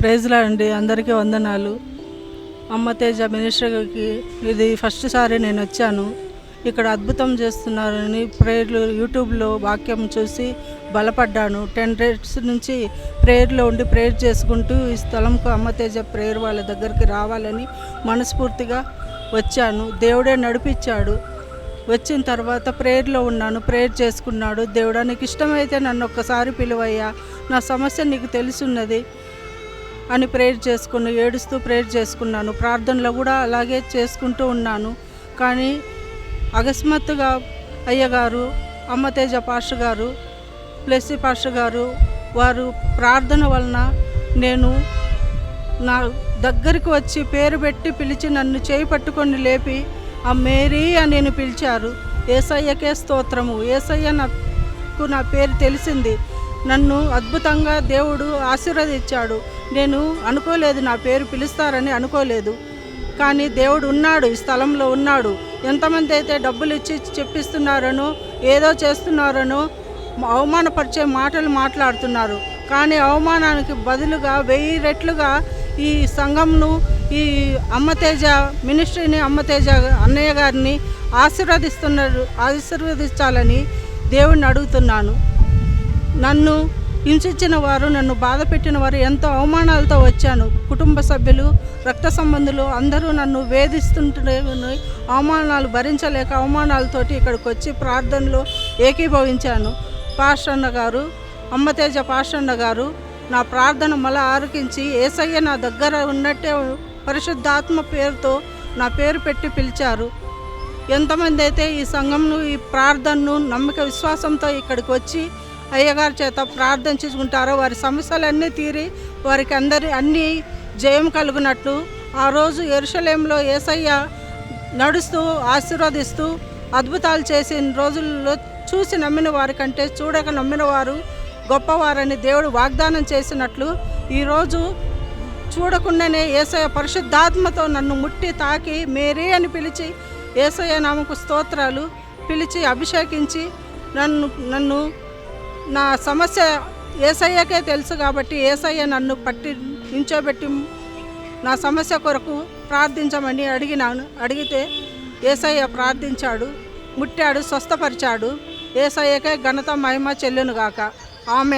ప్రైజ్లా అండి, అందరికీ వందనాలు. అమ్మ తేజ మినిస్ట్రీకి ఇది ఫస్ట్ సారి నేను వచ్చాను. ఇక్కడ అద్భుతం చేస్తున్నారని ప్రేయర్లు యూట్యూబ్లో వాక్యం చూసి బలపడ్డాను. 10 డేస్ నుంచి ప్రేయర్లో ఉండి ప్రేయర్ చేసుకుంటూ ఈ స్థలంకు అమ్మ తేజ ప్రేయర్ వాళ్ళ దగ్గరికి రావాలని మనస్ఫూర్తిగా వచ్చాను. దేవుడే నడిపించాడు. వచ్చిన తర్వాత ప్రేయర్లో ఉన్నాను, ప్రేయర్ చేసుకున్నాడు. దేవుడా, నీకు ఇష్టమైతే నన్ను ఒక్కసారి పిలువయ్యా, నా సమస్య నీకు తెలుసున్నది అని ప్రేయర్ చేసుకుని ఏడుస్తూ ప్రేయర్ చేసుకున్నాను. ప్రార్థనలో కూడా అలాగే చేసుకుంటూ ఉన్నాను. కానీ అకస్మాత్తుగా అయ్యగారు, అమ్మతేజ పాస్టర్ గారు, ప్లెస్సీ పాస్టర్ గారు వారు ప్రార్థన వలన నేను నా దగ్గరికి వచ్చి పేరు పెట్టి పిలిచి నన్ను చేయి పట్టుకొని లేపి ఆ మేరీ అని నేను పిలిచారు. యేసయ్యకే స్తోత్రము. యేసయ్య నాకు నా పేరు తెలిసింది. నన్ను అద్భుతంగా దేవుడు ఆశీర్వదించాడు. నేను అనుకోలేదు, నా పేరు పిలుస్తారని అనుకోలేదు. కానీ దేవుడు ఉన్నాడు, ఈ స్థలంలో ఉన్నాడు. ఎంతమంది అయితే డబ్బులు ఇచ్చి చెప్పిస్తున్నారనో ఏదో చేస్తున్నారనో అవమానపరిచే మాటలు మాట్లాడుతున్నారు. కానీ అవమానానికి బదులుగా 1000 రెట్లుగా ఈ సంఘంను, ఈ అమ్మతేజ మినిస్ట్రీని, అమ్మతేజ అన్నయ్య గారిని ఆశీర్వదించాలని దేవుడిని అడుగుతున్నాను. నన్ను హింసించిన వారు, నన్ను బాధ పెట్టిన వారు ఎంతో అవమానాలతో వచ్చాను. కుటుంబ సభ్యులు, రక్త సంబంధులు అందరూ నన్ను వేధిస్తుంటే అవమానాలు భరించలేక అవమానాలతోటి ఇక్కడికి వచ్చి ప్రార్థనలో ఏకీభవించాను. పాస్టర్ అన్న గారు, అమ్మతేజ పాస్టర్ అన్న గారు నా ప్రార్థన మళ్ళీ ఆలకించి యేసయ్య నా దగ్గర ఉన్నట్టే పరిశుద్ధాత్మ పేరుతో నా పేరు పెట్టి పిలిచారు. ఎంతమంది అయితే ఈ సంఘంను, ఈ ప్రార్థనను నమ్మిక విశ్వాసంతో ఇక్కడికి వచ్చి అయ్యగారి చేత ప్రార్థించుకుంటారో వారి సమస్యలన్నీ తీరి వారికి అన్ని జయం కలుగునట్లు ఆ రోజు యెరూషలేములో యేసయ్య నడుస్తూ ఆశీర్వదిస్తూ అద్భుతాలు చేసిన రోజుల్లో చూసి నమ్మిన వారి కంటే చూడక నమ్మిన వారు గొప్పవారని దేవుడు వాగ్దానం చేసినట్లు ఈరోజు చూడకుండానే యేసయ్య పరిశుద్ధాత్మతో నన్ను ముట్టి తాకి మేరీ అని పిలిచి యేసయ్య నామకు స్తోత్రాలు పిలిచి అభిషేకించి నన్ను నా సమస్య యేసయ్యకే తెలుసు కాబట్టి యేసయ్య నన్ను పట్టి నించోబెట్టి నా సమస్య కొరకు ప్రార్థించమని అడిగితే యేసయ్య ప్రార్థించాడు, ముట్టాడు, స్వస్థపరిచాడు. యేసయ్యకే ఘనత మహిమ చెల్లునుగాక. ఆమేన్.